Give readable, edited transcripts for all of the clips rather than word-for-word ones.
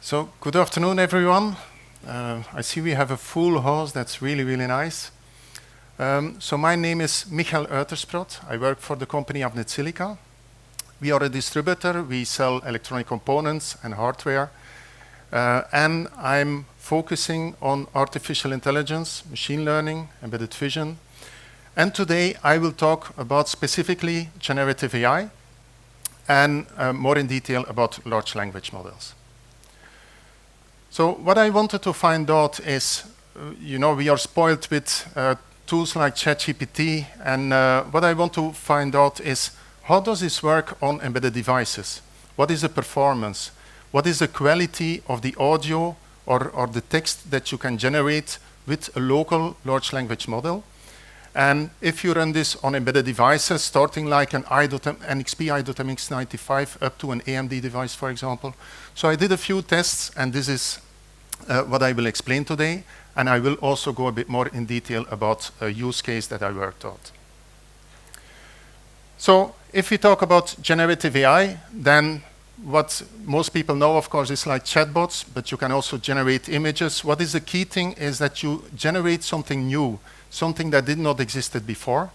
So, good afternoon, everyone. I see we have a full house. That's really, really nice. So, my name is Michaël Uyttersprot. I work for the company Avnet Silica. We are a distributor. We sell electronic components and hardware. And I'm focusing on artificial intelligence, machine learning, embedded vision. And today I will talk about specifically generative AI and more in detail about large language models. So what I wanted to find out is, we are spoiled with tools like ChatGPT, and what I want to find out is, how does this work on embedded devices? What is the performance? What is the quality of the audio or the text that you can generate with a local large language model? And if you run this on embedded devices, starting like an NXP i.MX95 up to an AMD device, for example. So I did a few tests, and this is what I will explain today. And I will also go a bit more in detail about a use case that I worked out. So if we talk about generative AI, then what most people know, of course, is like chatbots, but you can also generate images. What is the key thing is that you generate something new, something that did not existed before.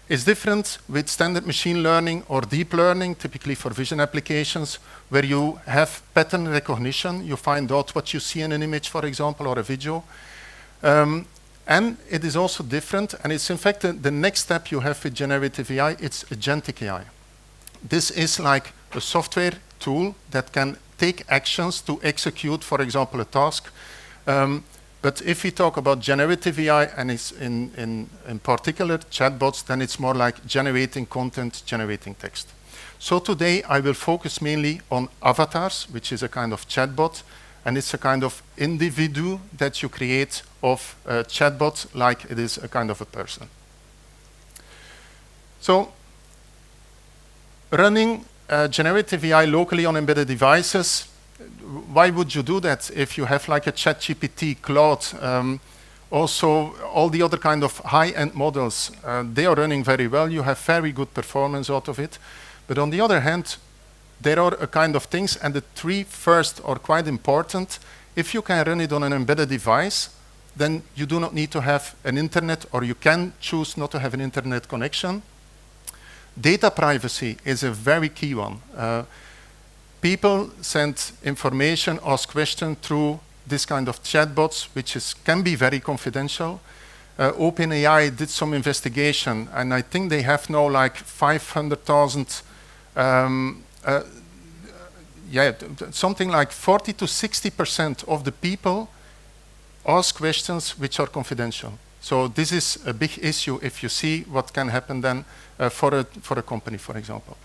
It's different with standard machine learning or deep learning, typically for vision applications, where you have pattern recognition. You find out what you see in an image, for example, or a video. And it is also different, and it's in fact the next step you have with generative AI, it's agentic AI. This is like a software tool that can take actions to execute, for example, a task. But if we talk about generative AI, and it's in particular chatbots, then it's more like generating content, generating text. So today I will focus mainly on avatars, which is a kind of chatbot, and it's a kind of individual that you create of a chatbot like it is a kind of a person. So running generative AI locally on embedded devices, why would you do that if you have like a ChatGPT, Claude, also all the other kind of high-end models, they are running very well. You have very good performance out of it. But on the other hand, there are a kind of things, and the three first are quite important. If you can run it on an embedded device, then you do not need to have an internet, or you can choose not to have an internet connection. Data privacy is a very key one. People send information, ask questions through this kind of chatbots, which can be very confidential. OpenAI did some investigation, and I think they have now like 500,000, something like 40 to 60% of the people ask questions which are confidential. So this is a big issue if you see what can happen then for a company, for example.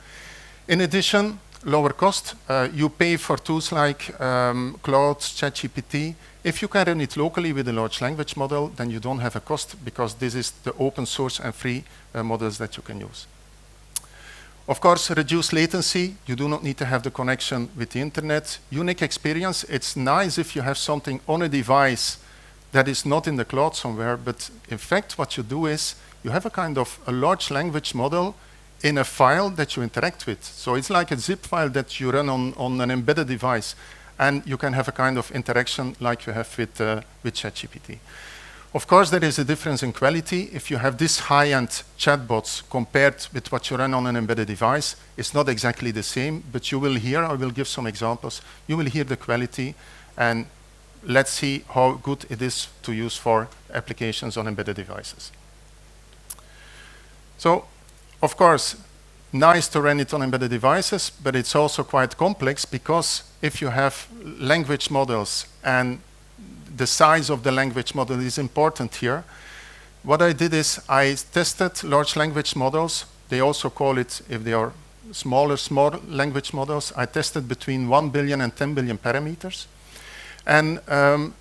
In addition, lower cost. You pay for tools like Claude, ChatGPT. If you can run it locally with a large language model, then you don't have a cost, because this is the open source and free models that you can use. Of course, reduce latency. You do not need to have the connection with the internet. Unique experience. It's nice if you have something on a device that is not in the cloud somewhere, but in fact what you do is you have a kind of a large language model in a file that you interact with. So it's like a zip file that you run on an embedded device, and you can have a kind of interaction like you have with ChatGPT. Of course, there is a difference in quality. If you have this high-end chatbots compared with what you run on an embedded device, it's not exactly the same, but you will hear, I will give some examples, you will hear the quality, and let's see how good it is to use for applications on embedded devices. So, of course, nice to run it on embedded devices, but it's also quite complex, because if you have language models, and the size of the language model is important here, what I did is I tested large language models. They also call it, if they are small language models, I tested between 1 billion and 10 billion parameters. And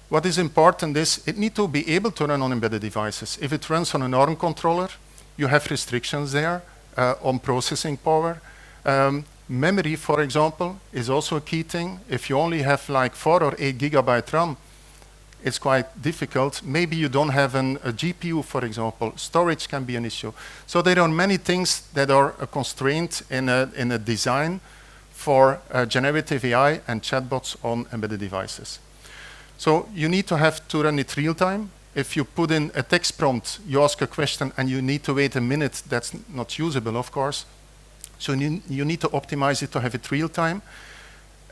what is important is it needs to be able to run on embedded devices. If it runs on an ARM controller, you have restrictions there on processing power. Memory, for example, is also a key thing. If you only have like 4 or 8 gigabyte RAM, it's quite difficult. Maybe you don't have a GPU, for example. Storage can be an issue. So there are many things that are a constraint in a design for generative AI and chatbots on embedded devices. So you need to have to run it real time. If you put in a text prompt, you ask a question and you need to wait a minute, that's not usable, of course. So you need to optimize it to have it real time.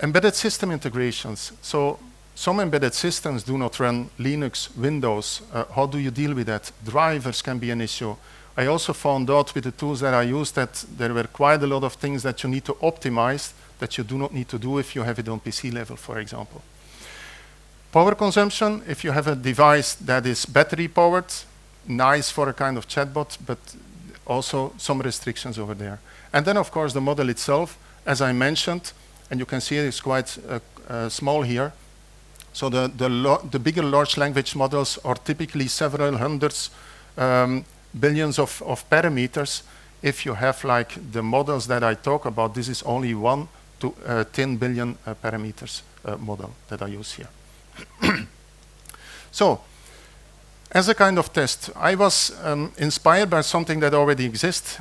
Embedded system integrations. So some embedded systems do not run Linux, Windows. How do you deal with that? Drivers can be an issue. I also found out with the tools that I used that there were quite a lot of things that you need to optimize that you do not need to do if you have it on PC level, for example. Power consumption, if you have a device that is battery powered, nice for a kind of chatbot, but also some restrictions over there. And then, of course, the model itself, as I mentioned, and you can see it's quite small here. So the bigger large language models are typically several hundreds, billions of parameters. If you have like the models that I talk about, this is only 1 to 10 billion parameters model that I use here. So, as a kind of test, I was inspired by something that already exists,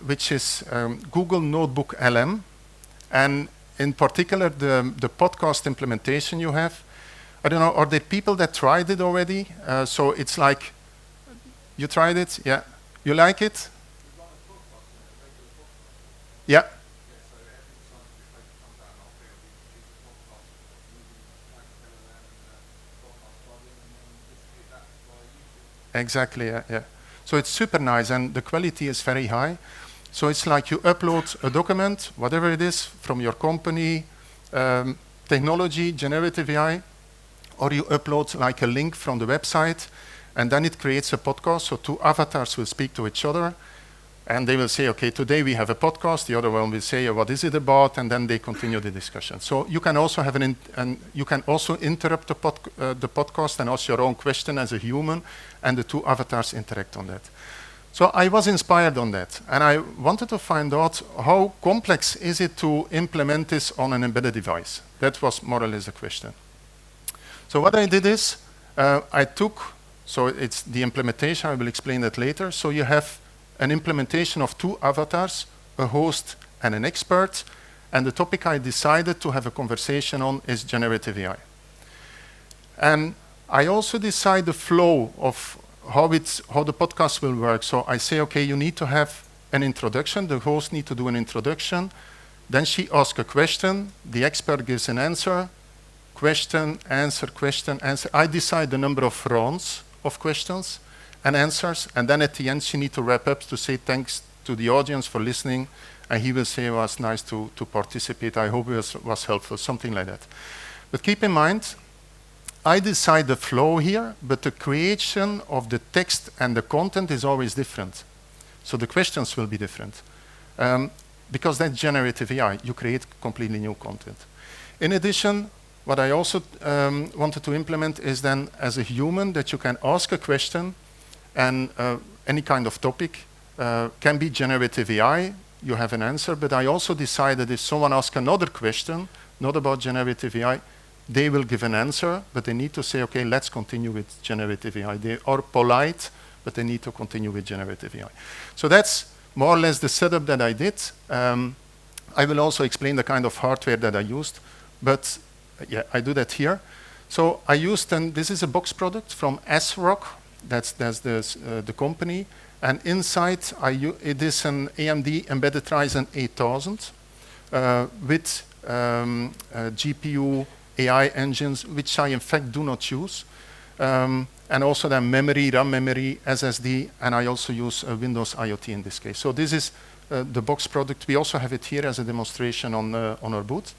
which is Google Notebook LM, and in particular the podcast implementation you have. I don't know, are there people that tried it already? So it's like, you tried it? Yeah. You like it? Yeah. Exactly, yeah. So it's super nice and the quality is very high. So it's like you upload a document, whatever it is, from your company, technology, generative AI, or you upload like a link from the website, and then it creates a podcast. So two avatars will speak to each other, and they will say, okay, today we have a podcast. The other one will say, what is it about? And then they continue the discussion. So you can also have you can also interrupt the podcast and ask your own question as a human, and the two avatars interact on that. So I was inspired on that, and I wanted to find out how complex is it to implement this on an embedded device. That was more or less the question. So what I did is, so it's the implementation, I will explain that later. So you have an implementation of two avatars, a host and an expert, and the topic I decided to have a conversation on is generative AI. And I also decide the flow of how the podcast will work. So I say, okay, you need to have an introduction, the host needs to do an introduction, then she asks a question, the expert gives an answer, question, answer, question, answer. I decide the number of rounds of questions and answers, and then at the end she needs to wrap up to say thanks to the audience for listening, and he will say it was nice to participate, I hope it was helpful, something like that. But keep in mind, I decide the flow here, but the creation of the text and the content is always different. So the questions will be different. Because that's generative AI, you create completely new content. In addition, what I also wanted to implement is then, as a human, that you can ask a question, and any kind of topic can be generative AI, you have an answer, but I also decided if someone asks another question, not about generative AI, they will give an answer, but they need to say, okay, let's continue with generative AI. They are polite, but they need to continue with generative AI. So that's more or less the setup that I did. I will also explain the kind of hardware that I used, but yeah, I do that here. So I used, and this is a box product from ASRock, that's the company, and inside it is an AMD Embedded Ryzen 8000 with GPU AI engines, which I in fact do not use, and also then memory, RAM memory, SSD, and I also use Windows IoT in this case. So this is the box product. We also have it here as a demonstration on our booth.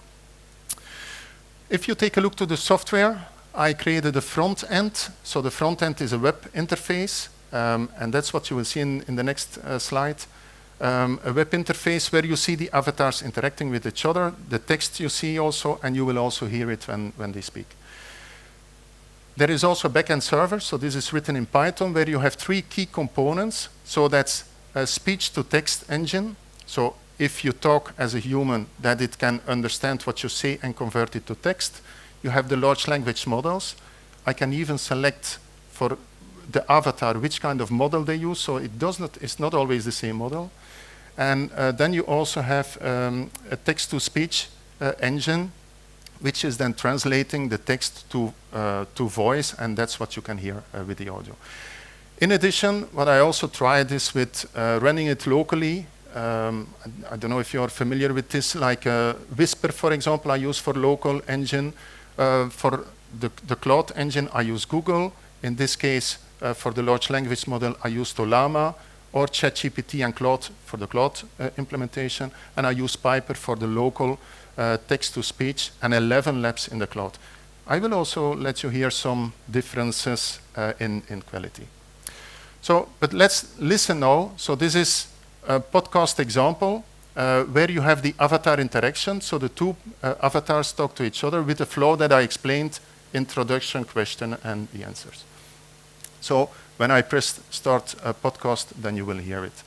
If you take a look to the software, I created a front end. So the front end is a web interface, and that's what you will see in the next slide. A web interface where you see the avatars interacting with each other, the text you see also, and you will also hear it when they speak. There is also a backend server, so this is written in Python, where you have three key components. So that's a speech-to-text engine. So if you talk as a human, that it can understand what you say and convert it to text. You have the large language models. I can even select for the avatar which kind of model they use, so it's not always the same model. And then you also have a text-to-speech engine, which is then translating the text to voice, and that's what you can hear with the audio. In addition, what I also tried is with running it locally. I don't know if you're familiar with this, like Whisper, for example, I use for local engine. For the Claude engine, I use Google. In this case, for the large language model, I use Llama, or ChatGPT and Claude for the Claude implementation. And I use Piper for the local text-to-speech, and 11 labs in the cloud. I will also let you hear some differences in quality. So, but let's listen now. So this is a podcast example where you have the avatar interaction. So the two avatars talk to each other with the flow that I explained, introduction, question, and the answers. So when I press start a podcast, then you will hear it.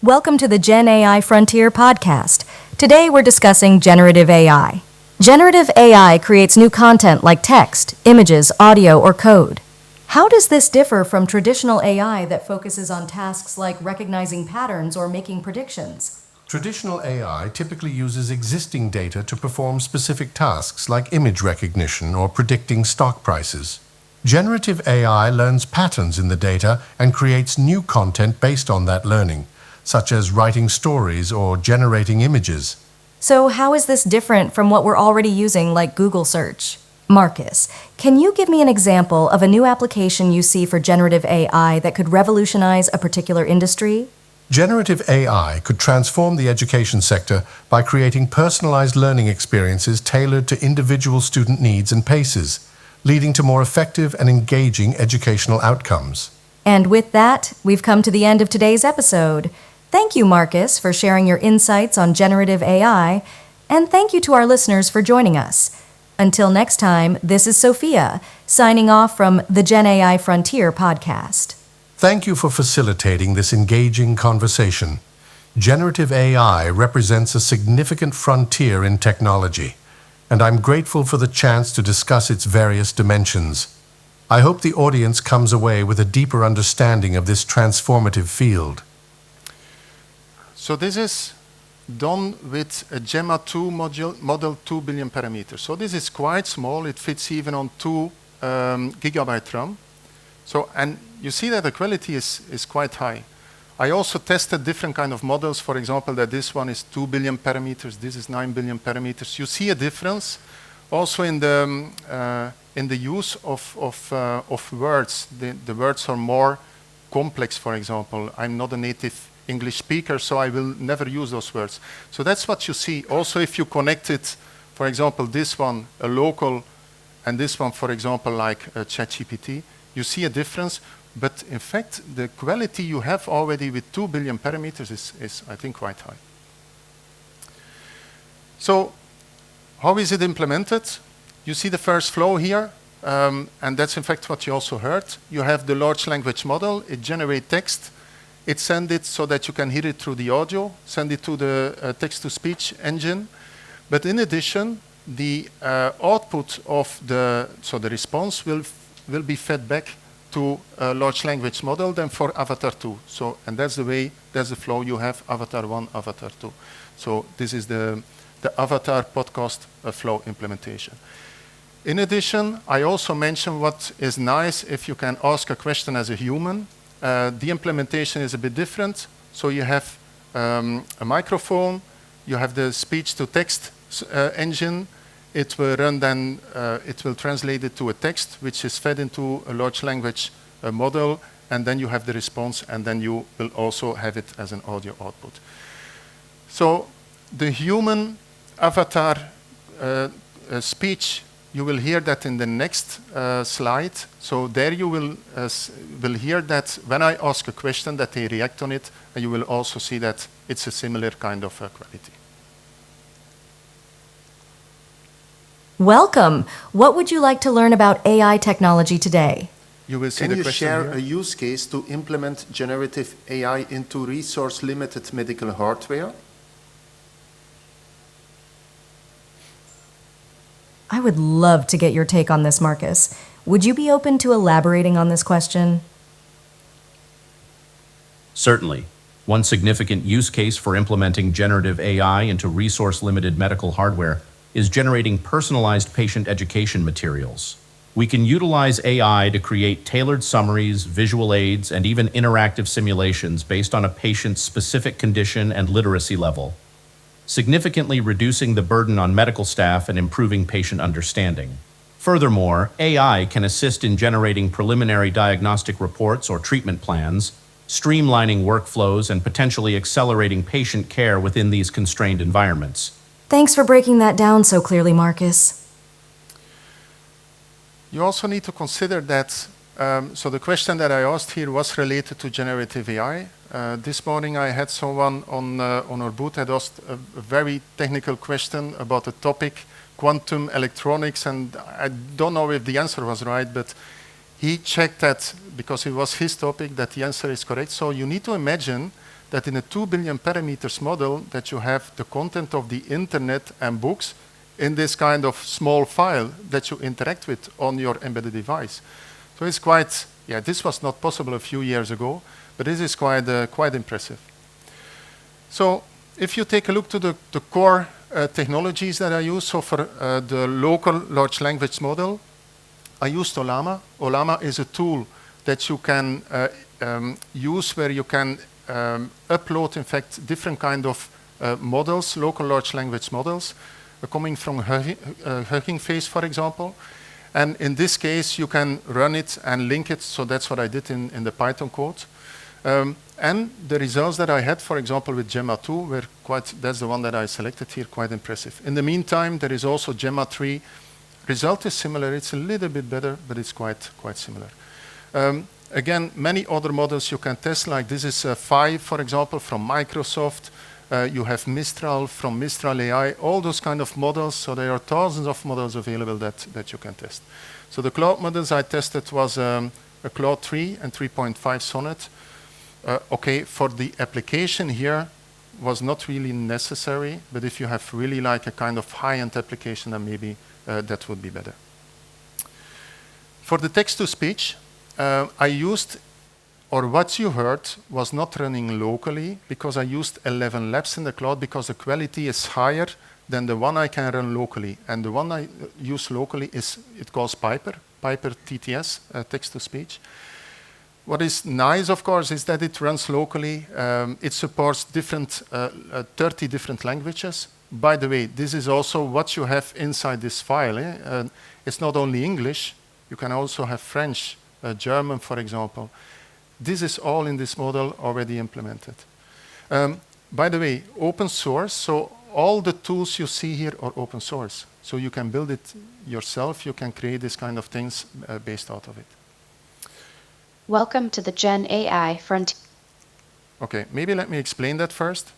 Welcome to the Gen AI Frontier podcast. Today we're discussing generative AI. Generative AI creates new content like text, images, audio, or code. How does this differ from traditional AI that focuses on tasks like recognizing patterns or making predictions? Traditional AI typically uses existing data to perform specific tasks like image recognition or predicting stock prices. Generative AI learns patterns in the data and creates new content based on that learning, such as writing stories or generating images. So how is this different from what we're already using like Google search? Marcus, can you give me an example of a new application you see for generative AI that could revolutionize a particular industry? Generative AI could transform the education sector by creating personalized learning experiences tailored to individual student needs and paces, leading to more effective and engaging educational outcomes. And with that, we've come to the end of today's episode. Thank you, Marcus, for sharing your insights on generative AI, and thank you to our listeners for joining us. Until next time, this is Sophia, signing off from the Gen AI Frontier podcast. Thank you for facilitating this engaging conversation. Generative AI represents a significant frontier in technology, and I'm grateful for the chance to discuss its various dimensions. I hope the audience comes away with a deeper understanding of this transformative field. So this is done with a Gemma 2 model 2 billion parameters. So this is quite small. It fits even on 2 gigabyte RAM. So, and you see that the quality is quite high. I also tested different kind of models. For example, that this one is 2 billion parameters. This is 9 billion parameters. You see a difference also in the use of words. The words are more complex, for example. I'm not a native English speaker, so I will never use those words. So that's what you see. Also, if you connect it, for example, this one, a local, and this one, for example, like ChatGPT, you see a difference. But in fact, the quality you have already with 2 billion parameters is I think, quite high. So how is it implemented? You see the first flow here, and that's in fact what you also heard. You have the large language model. It generates text. It sends it so that you can hear it through the audio, send it to the text-to-speech engine. But in addition, the output of the response will be fed back to a large language model then for Avatar 2. So, and that's the flow you have, Avatar 1, Avatar 2. So this is the Avatar podcast flow implementation. In addition, I also mentioned what is nice if you can ask a question as a human. The implementation is a bit different. So you have a microphone, you have the speech-to-text engine. It will run then, it will translate it to a text, which is fed into a large language model, and then you have the response, and then you will also have it as an audio output. So the human avatar speech, you will hear that in the next slide. So there you will hear that when I ask a question that they react on it, and you will also see that it's a similar kind of quality. Welcome. What would you like to learn about AI technology today? You will see Can the you question share here. a use case to implement generative AI into resource-limited medical hardware? I would love to get your take on this, Marcus. Would you be open to elaborating on this question? Certainly. One significant use case for implementing generative AI into resource-limited medical hardware is generating personalized patient education materials. We can utilize AI to create tailored summaries, visual aids, and even interactive simulations based on a patient's specific condition and literacy level, significantly reducing the burden on medical staff and improving patient understanding. Furthermore, AI can assist in generating preliminary diagnostic reports or treatment plans, streamlining workflows and potentially accelerating patient care within these constrained environments. Thanks for breaking that down so clearly, Marcus. You also need to consider that, so the question that I asked here was related to generative AI. This morning I had someone on our booth had asked a very technical question about the topic quantum electronics, and I don't know if the answer was right, but he checked that, because it was his topic, that the answer is correct. So you need to imagine that in a 2 billion parameters model that you have the content of the internet and books in this kind of small file that you interact with on your embedded device. So it's quite, this was not possible a few years ago, but this is quite impressive. So if you take a look to the core technologies that I use, so for the local large language model, I used Olama. Olama is a tool that you can use where you can upload, in fact, different kind of models, local large language models, coming from Hugging Face, for example. And in this case, you can run it and link it. So that's what I did in the Python code. And the results that I had, for example, with Gemma 2, were that's the one that I selected here, quite impressive. In the meantime, there is also Gemma 3. Result is similar. It's a little bit better, but it's quite similar. Again, many other models you can test, like this is 5, for example, from Microsoft. You have Mistral from Mistral AI, all those kind of models. So there are thousands of models available that you can test. So the cloud models I tested was a Cloud 3 and 3.5 Sonnet. For the application here was not really necessary, but if you have really like a kind of high-end application, then maybe that would be better. For the text-to-speech, I used, or what you heard was not running locally, because I used 11 labs in the cloud, because the quality is higher than the one I can run locally. And the one I use locally it calls Piper TTS, text-to-speech. What is nice, of course, is that it runs locally. It supports 30 different languages. By the way, this is also what you have inside this file. It's not only English. You can also have French, German, for example. This is all in this model already implemented. By the way, open source. So all the tools you see here are open source. So you can build it yourself. You can create this kind of things based out of it. Welcome to the Gen AI Frontier. Okay, maybe let me explain that first.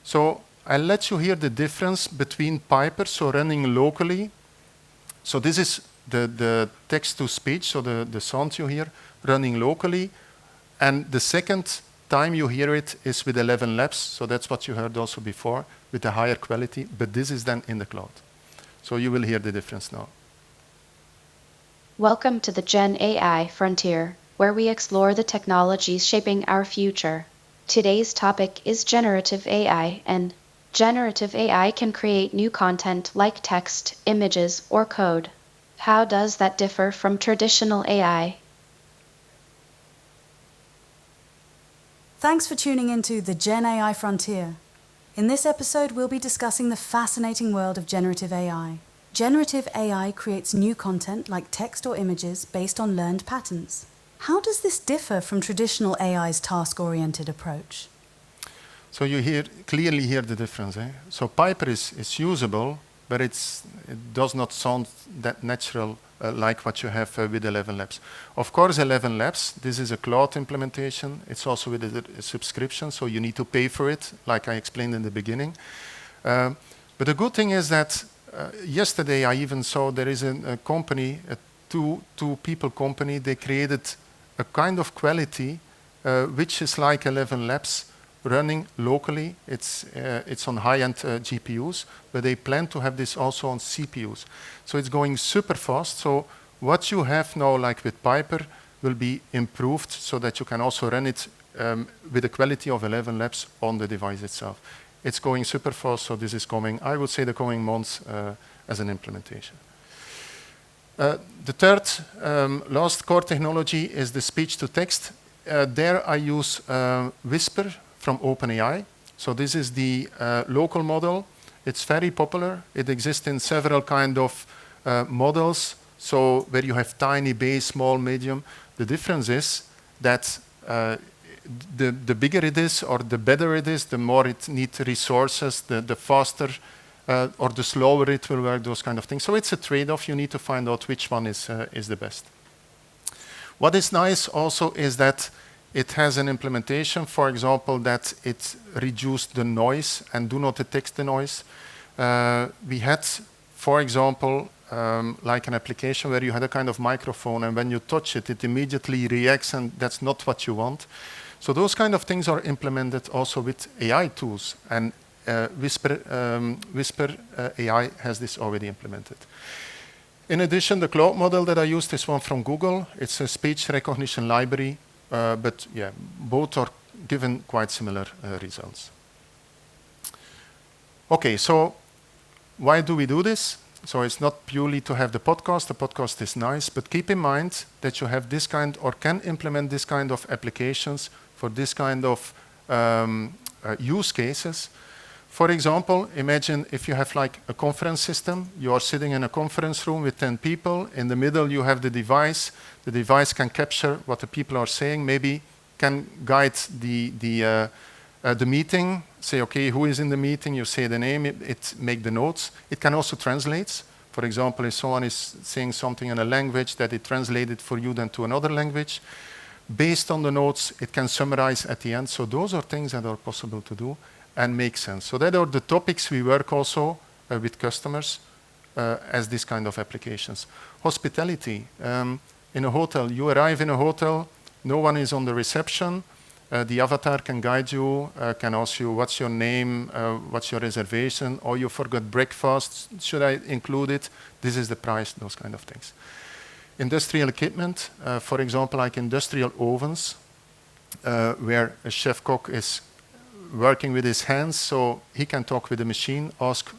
So I'll let you hear the difference between Piper, so running locally. So this is the text-to-speech, so the sound you hear, running locally. And the second time you hear it is with 11 labs, so that's what you heard also before, with a higher quality, but this is then in the cloud. So you will hear the difference now. Welcome to the Gen AI Frontier, where we explore the technologies shaping our future. Today's topic is generative AI, and generative AI can create new content like text, images, or code. How does that differ from traditional AI? Thanks for tuning into the Gen AI Frontier. In this episode, we'll be discussing the fascinating world of generative AI. Generative AI creates new content like text or images based on learned patterns. How does this differ from traditional AI's task-oriented approach? So you clearly hear the difference. So Piper is usable, but it does not sound that natural like what you have with 11 labs. Of course, 11 labs, this is a cloud implementation. It's also with a subscription, so you need to pay for it, like I explained in the beginning. But the good thing is that yesterday I even saw there is a company, a two-people company, they created a kind of quality which is like 11 labs running locally. It's on high-end GPUs, but they plan to have this also on CPUs. So it's going super fast. So what you have now, like with Piper, will be improved so that you can also run it with the quality of 11 labs on the device itself. It's going super fast, so this is coming, I would say, the coming months as an implementation. The third, last core technology is the speech-to-text. There I use Whisper from OpenAI. So this is the local model. It's very popular. It exists in several kind of models, so where you have tiny, base, small, medium. The difference is that the bigger it is or the better it is, the more it needs resources, the faster or the slower it will work, those kind of things. So it's a trade-off. You need to find out which one is the best. What is nice also is that it has an implementation, for example, that it reduced the noise and do not detect the noise. We had, for example, like an application where you had a kind of microphone, and when you touch it, it immediately reacts, and that's not what you want. So those kind of things are implemented also with AI tools, and Whisper AI has this already implemented. In addition, the cloud model that I used is one from Google. It's a speech recognition library, but yeah, both are given quite similar results. Okay, so why do we do this? So it's not purely to have the podcast. The podcast is nice, but keep in mind that you have this kind or can implement this kind of applications for this kind of use cases. For example, imagine if you have like a conference system. You are sitting in a conference room with 10 people. In the middle, you have the device. The device can capture what the people are saying, maybe can guide the meeting, say, okay, who is in the meeting? You say the name, it make the notes. It can also translate. For example, if someone is saying something in a language, that it translated for you then to another language. Based on the notes, it can summarize at the end. So those are things that are possible to do and make sense. So that are the topics we work also with customers as this kind of applications. Hospitality. In a hotel, you arrive in a hotel, no one is on the reception. The avatar can guide you, can ask you what's your name, what's your reservation, or you forgot breakfast, should I include it? This is the price, those kind of things. Industrial equipment, for example, like industrial ovens, where a chef cook is working with his hands, so he can talk with the machine, ask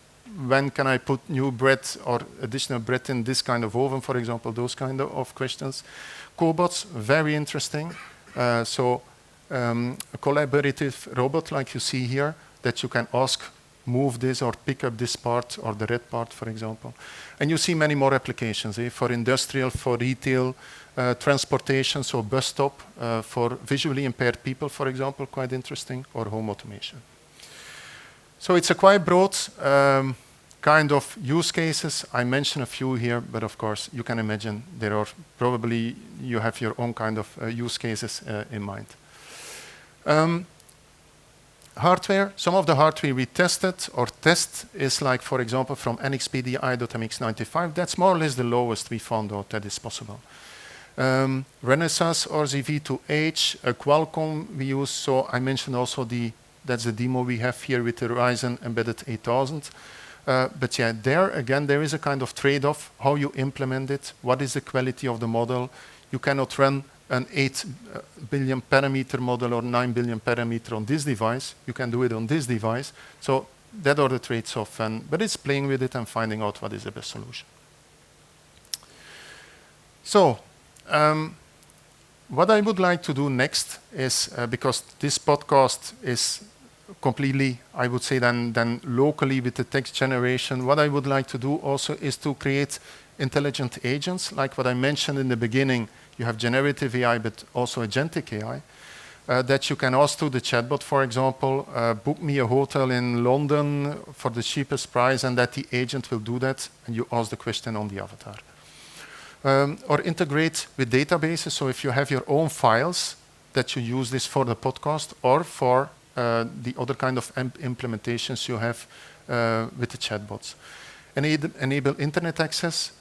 when can I put new bread or additional bread in this kind of oven, for example, those kind of questions. Cobots, very interesting. A collaborative robot like you see here that you can ask, move this or pick up this part or the red part, for example. And you see many more applications for industrial, for retail, transportation, so bus stop, for visually impaired people, for example, quite interesting, or home automation. So it's a quite broad kind of use cases. I mentioned a few here, but of course you can imagine there are probably, you have your own kind of use cases in mind. Hardware, some of the hardware we tested or test is like, for example, from NXPDI.MX95. That's more or less the lowest we found out that is possible. Renesas RZV2H, Qualcomm we use, so I mentioned also that's the demo we have here with the Ryzen Embedded 8000. But yeah, there again, there is a kind of trade-off, how you implement it, what is the quality of the model. You cannot run an 8 billion parameter model or 9 billion parameter on this device. You can do it on this device. So that are the trade-offs, but it's playing with it and finding out what is the best solution. So what I would like to do next is, because this podcast is completely, I would say, then locally with the text generation, what I would like to do also is to create intelligent agents, like what I mentioned in the beginning. You have generative AI, but also agentic AI, that you can ask to the chatbot, for example, book me a hotel in London for the cheapest price, and that the agent will do that, and you ask the question on the avatar. Or integrate with databases, so if you have your own files, that you use this for the podcast or for the other kind of implementations you have with the chatbots. Enable internet access.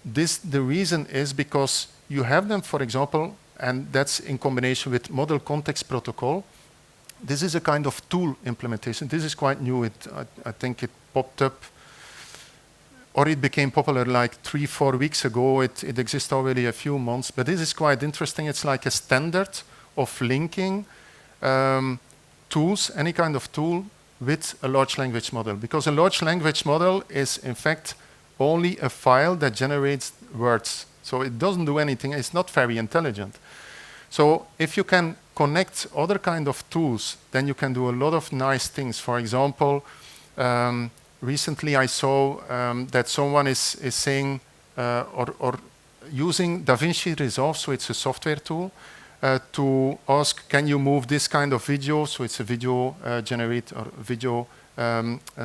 The reason is because you have them, for example, and that's in combination with Model Context Protocol. This is a kind of tool implementation. This is quite new. I think it popped up, or it became popular like 3-4 weeks ago. It exists already a few months, but this is quite interesting. It's like a standard of linking tools, any kind of tool with a large language model, because a large language model is in fact only a file that generates words. So it doesn't do anything, it's not very intelligent. So if you can connect other kind of tools, then you can do a lot of nice things. For example, recently I saw that someone is saying or using DaVinci Resolve, so it's a software tool, to ask, can you move this kind of video? So it's a video generate or video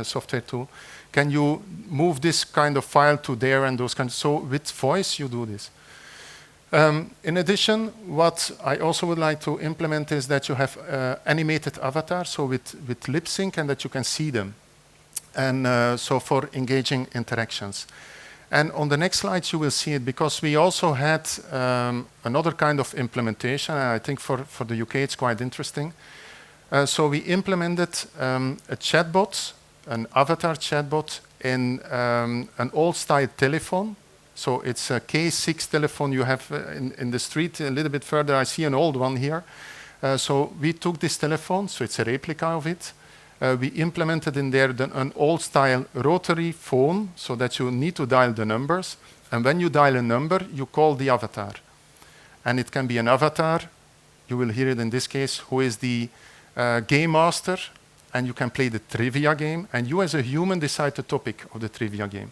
software tool. Can you move this kind of file to there and those kinds? So with voice, you do this. In addition, what I also would like to implement is that you have animated avatars, so with lip sync, and that you can see them. And so for engaging interactions. And on the next slides, you will see it, because we also had another kind of implementation, and I think for the UK it's quite interesting. So we implemented a chatbot, an avatar chatbot, in an old-style telephone. So it's a K6 telephone you have in the street. A little bit further, I see an old one here. So we took this telephone, so it's a replica of it. We implemented in there an old-style rotary phone, so that you need to dial the numbers. And when you dial a number, you call the avatar. And it can be an avatar, you will hear it in this case, who is the game master, and you can play the trivia game. And you as a human decide the topic of the trivia game.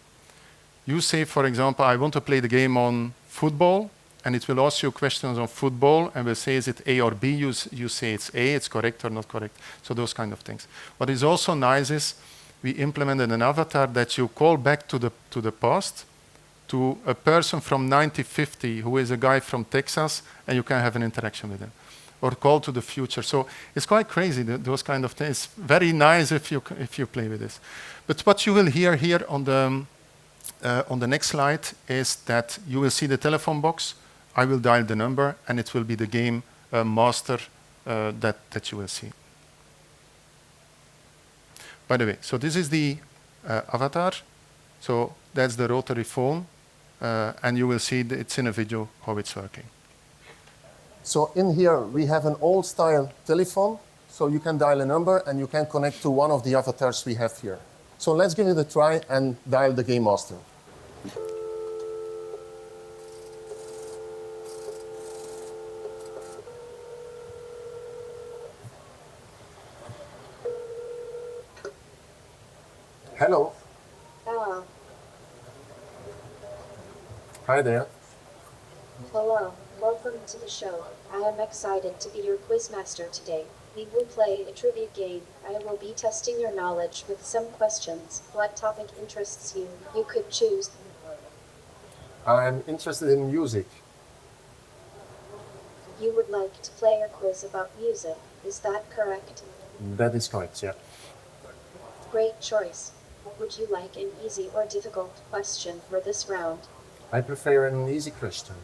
You say, for example, I want to play the game on football, and it will ask you questions on football, and will say, is it A or B? You say it's A, it's correct or not correct. So those kind of things. What is also nice is we implemented an avatar that you call back to the past, to a person from 1950 who is a guy from Texas, and you can have an interaction with him. Or call to the future. So it's quite crazy, those kind of things. It's very nice if you play with this. But what you will hear here on the next slide is that you will see the telephone box. I will dial the number, and it will be the game master that you will see. By the way, so this is the avatar. So that's the rotary phone, and you will see it's in a video how it's working. So in here, we have an old-style telephone, so you can dial a number, and you can connect to one of the avatars we have here. So let's give it a try and dial the game master. Hello. Hello. Hi there. Hello. Welcome to the show. I am excited to be your quizmaster today. We will play a trivia game. I will be testing your knowledge with some questions. What topic interests you? You could choose. I'm interested in music. You would like to play a quiz about music. Is that correct? That is correct, yeah. Great choice. Would you like an easy or difficult question for this round? I prefer an easy question.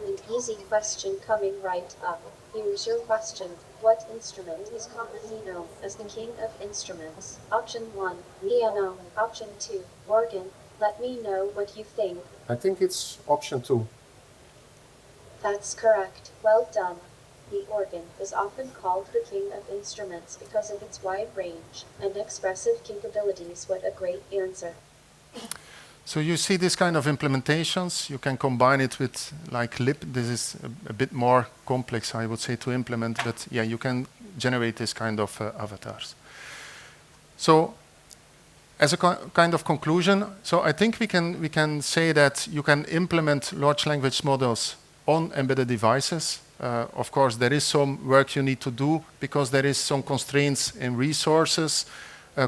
An easy question coming right up. Here's your question. What instrument is commonly known as the king of instruments? Option 1, piano. Option 2, organ. Let me know what you think. I think it's option 2. That's correct. Well done. The organ is often called the king of instruments because of its wide range and expressive capabilities. What a great answer. So you see this kind of implementations. You can combine it with like lip. This is a bit more complex, I would say, to implement. But yeah, you can generate this kind of avatars. So as a kind of conclusion, so I think we can say that you can implement large language models on embedded devices. Of course, there is some work you need to do because there is some constraints in resources.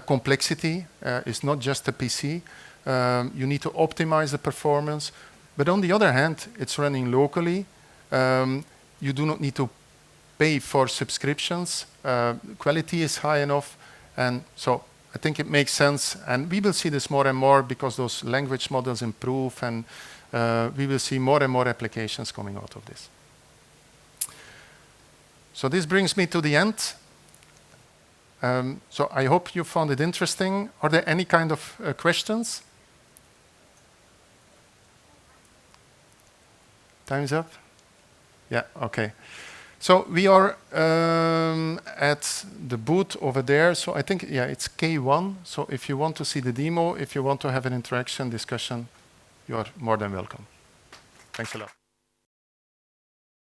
Complexity is not just a PC. You need to optimize the performance. But on the other hand, it's running locally. You do not need to pay for subscriptions. Quality is high enough. And so I think it makes sense. And we will see this more and more because those language models improve. And we will see more and more applications coming out of this. So this brings me to the end. So I hope you found it interesting. Are there any kind of questions? Time's up? Yeah, okay. So we are at the booth over there. So I think, yeah, it's K1. So if you want to see the demo, if you want to have an interaction, discussion, you are more than welcome. Thanks a lot.